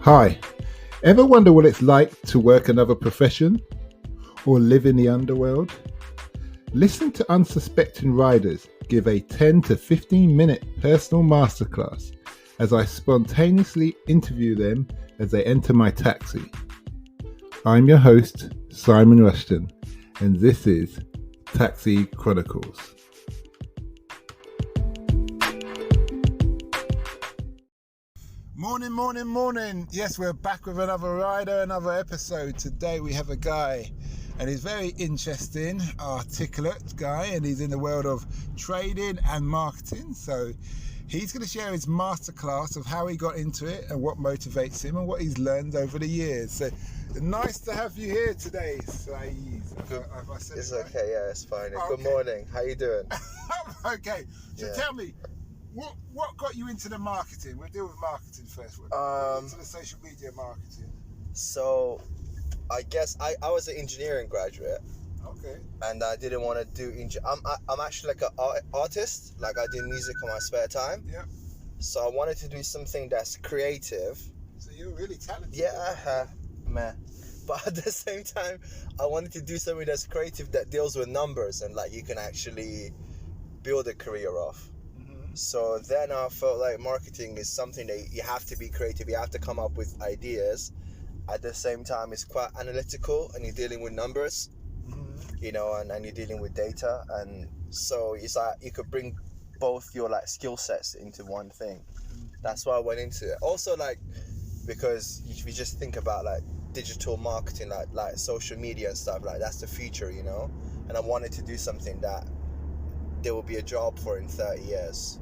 Hi, ever wonder what it's like to work another profession or live in the underworld? Listen to unsuspecting riders give a 10 to 15 minute personal masterclass as I spontaneously interview them as they enter my taxi. I'm your host, Simon Rushton, and this is Taxi Chronicles. Morning. Yes, we're back with another rider, another episode. Today we have a guy, and he's very interesting, articulate guy, and he's in the world of trading and marketing. So he's going to share his masterclass of how he got into it and what motivates him and what he's learned over the years. So nice to have you here today, Shiraz. It's okay, yeah, it's fine. Okay. Good morning. How you doing? Okay, so tell me, what got you into the marketing? We'll deal with marketing first. Into the social media marketing. So, I guess I was an engineering graduate. Okay. And I didn't want to do I'm actually like an artist. Like I do music on my spare time. Yeah. So I wanted to do something that's creative. So you're really talented. Yeah, man. But at the same time, I wanted to do something that's creative that deals with numbers and like you can actually build a career off. So then I felt like marketing is something that you have to be creative. You have to come up with ideas. At the same time, it's quite analytical and you're dealing with numbers, you know, and you're dealing with data. And so it's like you could bring both your like skill sets into one thing. That's why I went into it. Also, like, because if you just think about like digital marketing, like social media and stuff, like that's the future, you know. And I wanted to do something that there will be a job for in 30 years.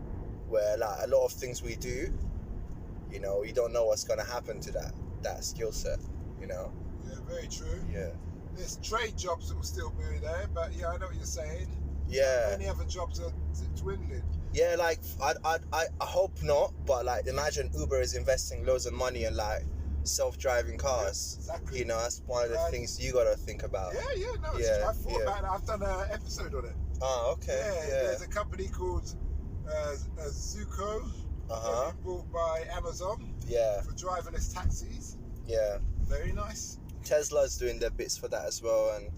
Where like a lot of things we do, you know, you don't know what's going to happen to that skill set, you know. Yeah, very true. Yeah. There's trade jobs that will still be there, but yeah, I know what you're saying. Yeah. Many other jobs are dwindling. Yeah, like I hope not, but like imagine Uber is investing loads of money in like self-driving cars. Yeah, exactly. You know, that's one of the things you got to think about. I thought about it. I've done an episode on it. Oh, okay. Yeah. There's a company called S04, bought by Amazon. Yeah. For driverless taxis. Yeah. Very nice. Tesla's doing their bits for that as well, and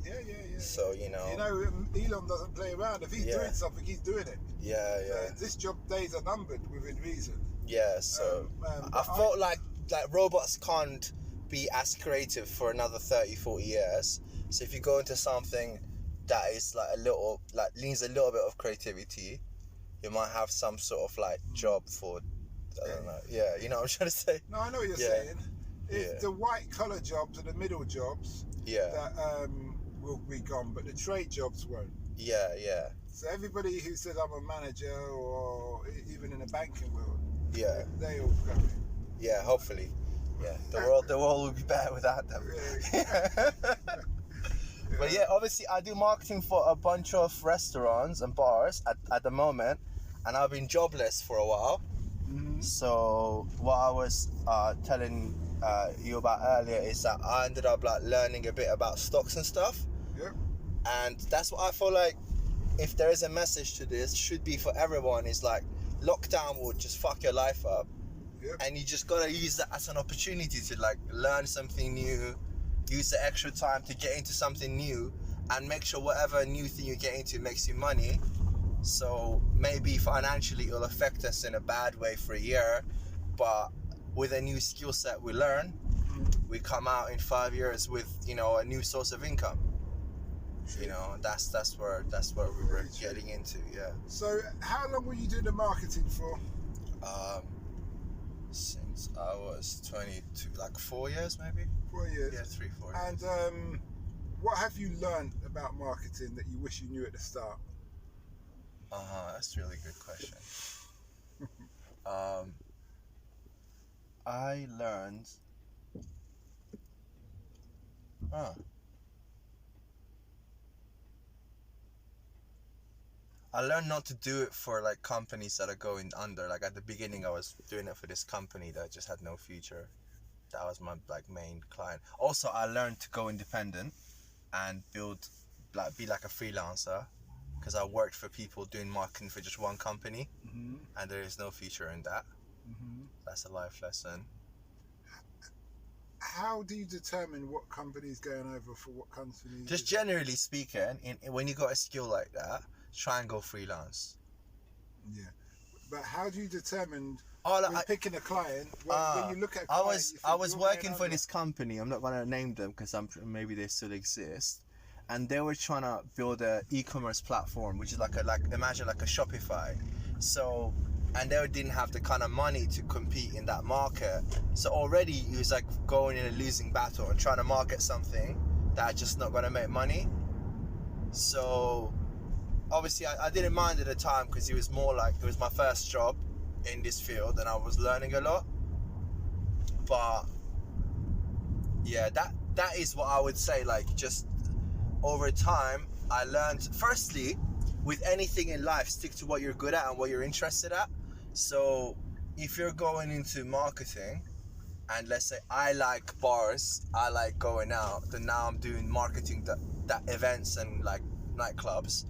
so you know. Elon doesn't play around. If he's doing something, he's doing it. Yeah. This job days are numbered within reason. Yeah. So I felt like robots can't be as creative for another 30-40 years. So if you go into something that is like leans a little bit of creativity, you might have some sort of like job for, I don't know. Yeah, you know what I'm trying to say? No, I know what you're saying. It's the white collar jobs and the middle jobs that will be gone, but the trade jobs won't. Yeah. So everybody who says I'm a manager or even in the banking world, they all go in. Yeah, hopefully. Yeah, the world will be better without them. But yeah, obviously I do marketing for a bunch of restaurants and bars at the moment, and I've been jobless for a while. So what I was telling you about earlier is that I ended up like learning a bit about stocks and stuff. Yep. And that's what I feel like, if there is a message to this, should be for everyone, is like lockdown will just fuck your life up. Yep. And you just gotta use that as an opportunity to like learn something new. Use the extra time to get into something new and make sure whatever new thing you get into makes you money. So maybe financially it'll affect us in a bad way for a year, but with a new skill set we learn, we come out in 5 years with, you know, a new source of income. You know, that's where we were getting into. Yeah. So how long were you doing the marketing for? Since I was 22, like 4 years maybe. 4 years. Yeah, 3-4 years. And what have you learned about marketing that you wish you knew at the start? That's a really good question. I learned. I learned not to do it for like companies that are going under. Like at the beginning, I was doing it for this company that just had no future. That was my like main client. Also, I learned to go independent and be like a freelancer, because I worked for people doing marketing for just one company, and there is no future in that. That's a life lesson. how do you determine what company is going over for what company? Just generally speaking, when you got a skill like that, try and go freelance. Yeah, but how do you determine when picking a client? When you look at a client, I was working for this company. I'm not gonna name them because maybe they still exist, and they were trying to build a e-commerce platform, which is imagine like a Shopify. So, and they didn't have the kind of money to compete in that market. So already he was like going in a losing battle and trying to market something that's just not gonna make money. So obviously I didn't mind at the time because it was more like it was my first job in this field and I was learning a lot. But yeah, that is what I would say. Like, just over time I learned, firstly, with anything in life, stick to what you're good at and what you're interested at. So if you're going into marketing, and let's say I like bars, I like going out, then now I'm doing marketing that events and like nightclubs,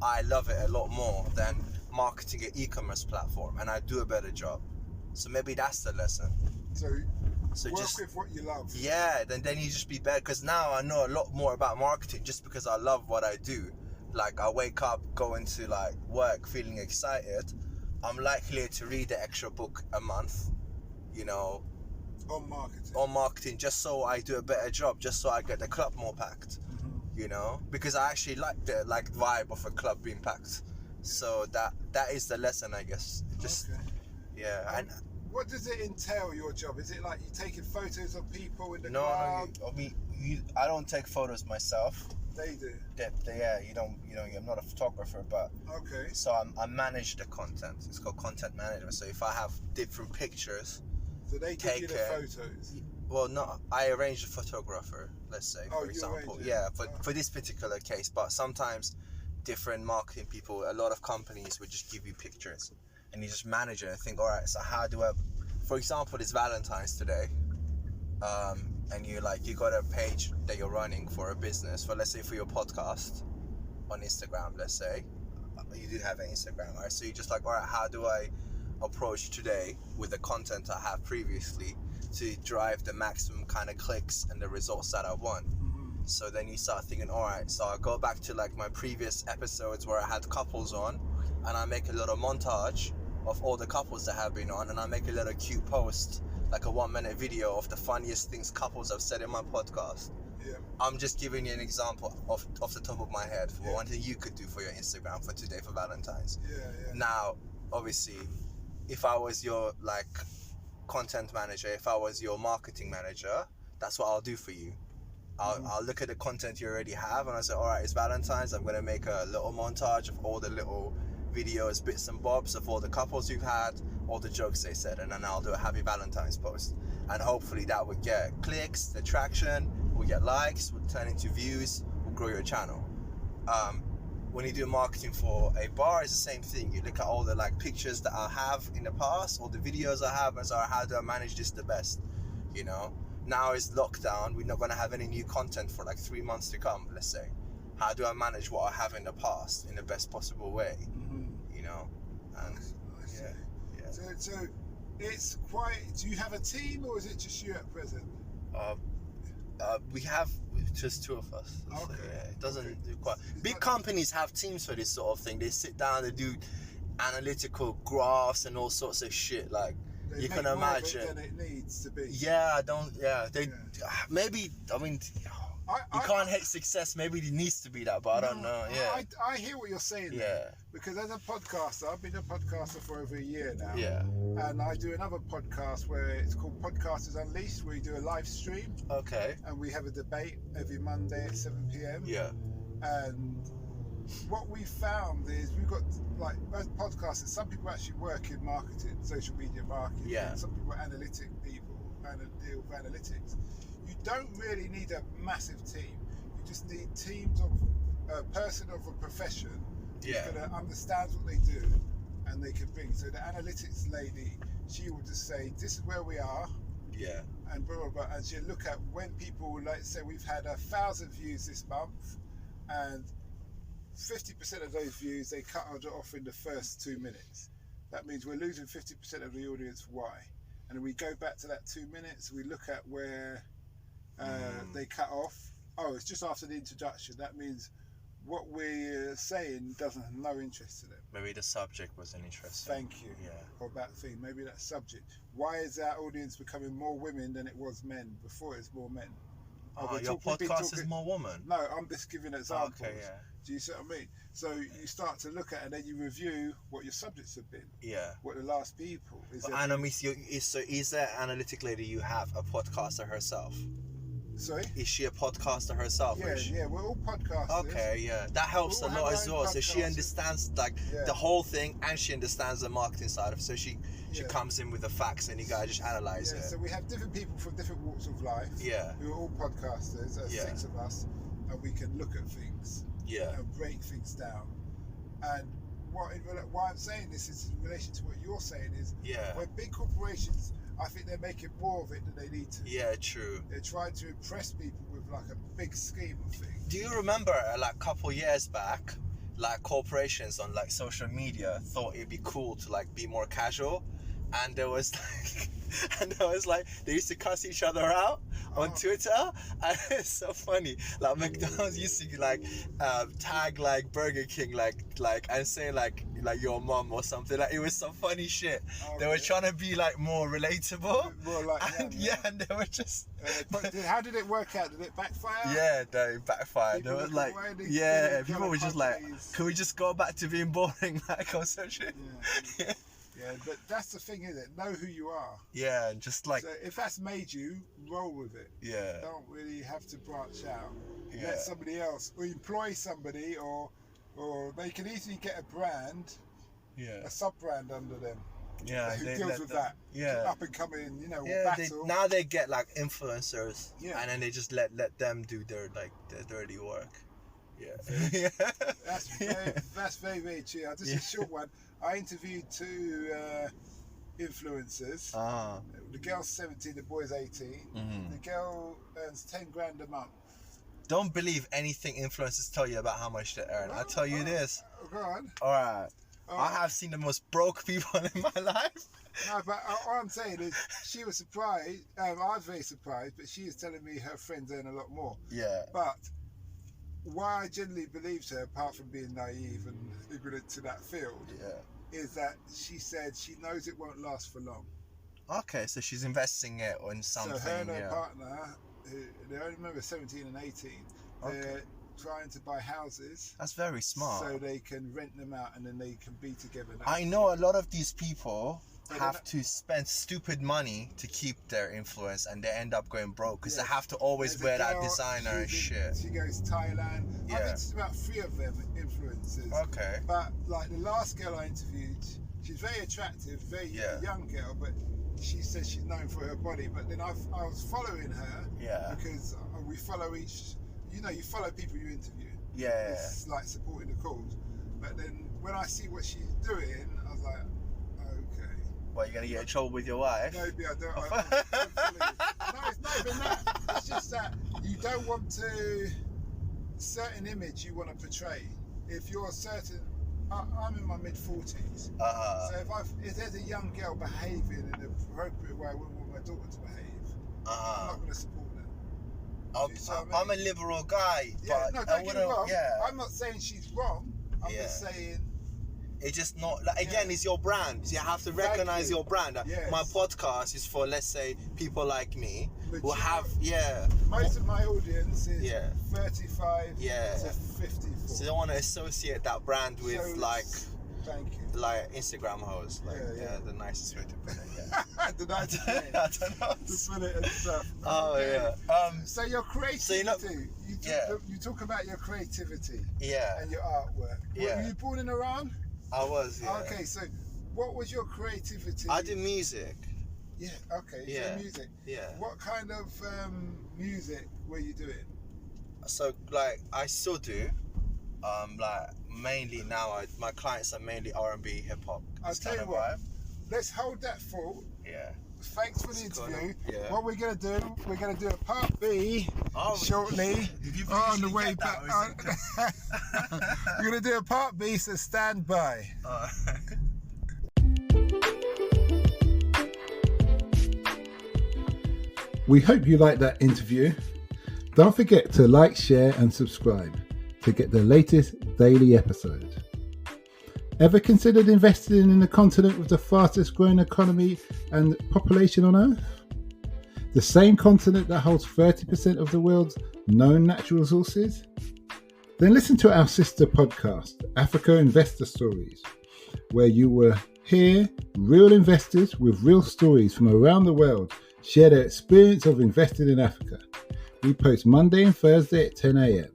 I love it a lot more than marketing an e-commerce platform, and I do a better job. So maybe that's the lesson. So work just with what you love. Yeah, then you just be better, because now I know a lot more about marketing just because I love what I do. Like, I wake up going to like work feeling excited. I'm likely to read an extra book a month, you know, on marketing, just so I do a better job, just so I get the club more packed. You know, because I actually like the vibe of a club being packed. So that is the lesson, I guess. Just yeah. And what does it entail, your job? Is it like you taking photos of people in the club? No, I mean, I don't take photos myself. They do. You don't. I'm not a photographer, but so I manage the content. It's called content management. So if I have different pictures, so they give you the photos. Well, no, I arrange a photographer, let's say, for example. Yeah, for this particular case. But sometimes different marketing people, a lot of companies would just give you pictures and you just manage it and think, all right, so how do I, for example, it's Valentine's today, and you got a page that you're running for a business, for, let's say, for your podcast on Instagram, let's say. You do have an Instagram, right? So you're just like, all right, how do I approach today with the content I have previously to drive the maximum kind of clicks and the results that I want? So then you start thinking, all right, so I go back to like my previous episodes where I had couples on, and I make a little montage of all the couples that have been on, and I make a little cute post, like a 1-minute video of the funniest things couples have said in my podcast. Yeah. I'm just giving you an example off the top of my head for one thing you could do for your Instagram for today, for Valentine's. Yeah. Now, obviously, if I was your like content manager, if I was your marketing manager, that's what I'll do for you. I'll look at the content you already have, and I say, all right, it's Valentine's, I'm going to make a little montage of all the little videos, bits and bobs of all the couples you've had, all the jokes they said, and then I'll do a happy Valentine's post. And hopefully that would get clicks, the traction, will get likes, will turn into views, will grow your channel. When you do marketing for a bar, it's the same thing. You look at all the like pictures that I have in the past, all the videos I have, and so how do I manage this the best, you know? Now it's lockdown, we're not going to have any new content for like 3 months to come, let's say. How do I manage what I have in the past in the best possible way? You know? And yeah. So it's quite, do you have a team, or is it just you at present? We have just 2 of us. Okay. So, yeah, it doesn't do quite. Big companies have teams for this sort of thing. They sit down, they do analytical graphs and all sorts of shit. Like, you can imagine. Than it needs to be. Yeah, maybe, I mean, you can't hate success. Maybe it needs to be that, but I don't know. Yeah. I hear what you're saying. Yeah. There, because as a podcaster, I've been a podcaster for over a year now. Yeah. And I do another podcast where it's called Podcasters Unleashed, where we do a live stream. Okay. And we have a debate every Monday at 7 p.m. Yeah. And what we found is we've got, like, as podcasters, some people actually work in marketing, social media marketing. Yeah. Some people are analytic people and deal with analytics. You don't really need a massive team. You just need teams of a person of a profession who's going to understand what they do, and they can bring. So the analytics lady, she will just say, this is where we are. Yeah. And blah, blah, blah. And she'll look at when people, like, say we've had 1,000 views this month, and 50% of those views, they cut off in the first 2 minutes. That means we're losing 50% of the audience. Why? And then we go back to that 2 minutes, we look at where They cut off. Oh, it's just after the introduction. That means what we're saying doesn't have no interest to them. Maybe the subject wasn't interesting. Thank you. Yeah. Or that thing. Maybe that subject. Why is our audience becoming more women than it was men? Before it's more men. Your podcast is more woman? No, I'm just giving examples. Okay, yeah. Do you see what I mean? So you start to look at it and then you review what your subjects have been. Yeah. What the last people. Is there analytic lady you have a podcaster herself? Sorry? Is she a podcaster herself? Yeah, we're all podcasters. Okay, yeah. That helps a lot as well. So she understands the whole thing and she understands the marketing side of it. So she comes in with the facts and you guys just analyse it. So we have different people from different walks of life. Yeah. Who are all podcasters, 6 of us, and we can look at things. Yeah. And break things down. And why I'm saying this is in relation to what you're saying is when big corporations, I think they're making more of it than they need to. Yeah, true. They're trying to impress people with like a big scheme of things. Do you remember like a couple years back, like corporations on like social media thought it'd be cool to like be more casual, and there was like they used to cuss each other out on Twitter, and it's so funny. Like McDonald's used to like tag like Burger King like and say like your mom or something. Like it was some funny shit. They were trying to be like more relatable. More like and and they were just. But how did it work out? Did it backfire? Yeah, no, it backfired. They were like, people were just like, can we just go back to being boring like on social? Yeah. Yeah, but that's the thing, isn't it? Know who you are. Yeah, and just like... So if that's made you, roll with it. Yeah. Don't really have to branch out. Yeah. Let somebody else, or employ somebody, or they can easily get a brand, a sub-brand under them. Yeah, who deals with that. Yeah. Up and coming, battle. Now they get like influencers, and then they just let them do their dirty work. Yeah. That's very, very true. Just a short one. I interviewed 2 influencers. The girl's 17, the boy's 18. The girl earns 10 grand a month. Don't believe anything influencers tell you about how much they earn. I'll tell you this. Go on. Alright. I have seen the most broke people in my life. No, but all I'm saying is she was surprised. I was very surprised, but she is telling me her friends earn a lot more. Yeah. But why I generally believed her, apart from being naive and ignorant to that field, is that she said she knows it won't last for long. Okay, so she's investing it on something. So her and her partner, they only remember 17 and 18, they're trying to buy houses. That's very smart. So they can rent them out and then they can be together. I know a lot of these people have to spend stupid money to keep their influence and they end up going broke because they have to always wear that designer and shit. She goes to Thailand. I mentioned about 3 of them influencers. Okay. But like the last girl I interviewed, she's very attractive, very young girl, but she says she's known for her body. But then I was following her because we follow each, you follow people you interview. Yeah. It's like supporting the cause. But then when I see what she's doing, I was like, okay. What, you're going to get in trouble with your wife? Maybe I don't. No, it's not even that. It's just that you don't want to... certain image you want to portray. If you're a certain... I'm in my mid-40s. So if there's a young girl behaving in an appropriate way I wouldn't want my daughter to behave, I'm not going to support them. I'm a liberal guy, but no, don't get me wrong. I'm not saying she's wrong. I'm just saying... It's just not, like, again, it's your brand. You have to recognize your brand. My podcast is for, let's say, people like me who have, most of my audience is 35 to 54. So they don't want to associate that brand with, thank you. Like Instagram hoes. The nicest way to put it. The nicest way. I don't know. To put it and stuff. So your creativity. You talk about your creativity. And your artwork. Were you born in Iran? I was, Okay, so what was your creativity? I did music. Yeah, okay, so music. Yeah. What kind of music were you doing? So, like, I still do. Like, mainly now, my clients are mainly R&B, hip-hop. I'll tell you what, let's hold that thought. Yeah. Thanks for the interview. What we're going to do, we're going to do a part B shortly on the way back. We're going to do a part B, so stand by. We hope you liked that interview. Don't forget to like, share and subscribe to get the latest daily episode. Ever considered investing in the continent with the fastest growing economy and population on Earth? The same continent that holds 30% of the world's known natural resources? Then listen to our sister podcast, Africa Investor Stories, where you will hear real investors with real stories from around the world share their experience of investing in Africa. We post Monday and Thursday at 10 a.m.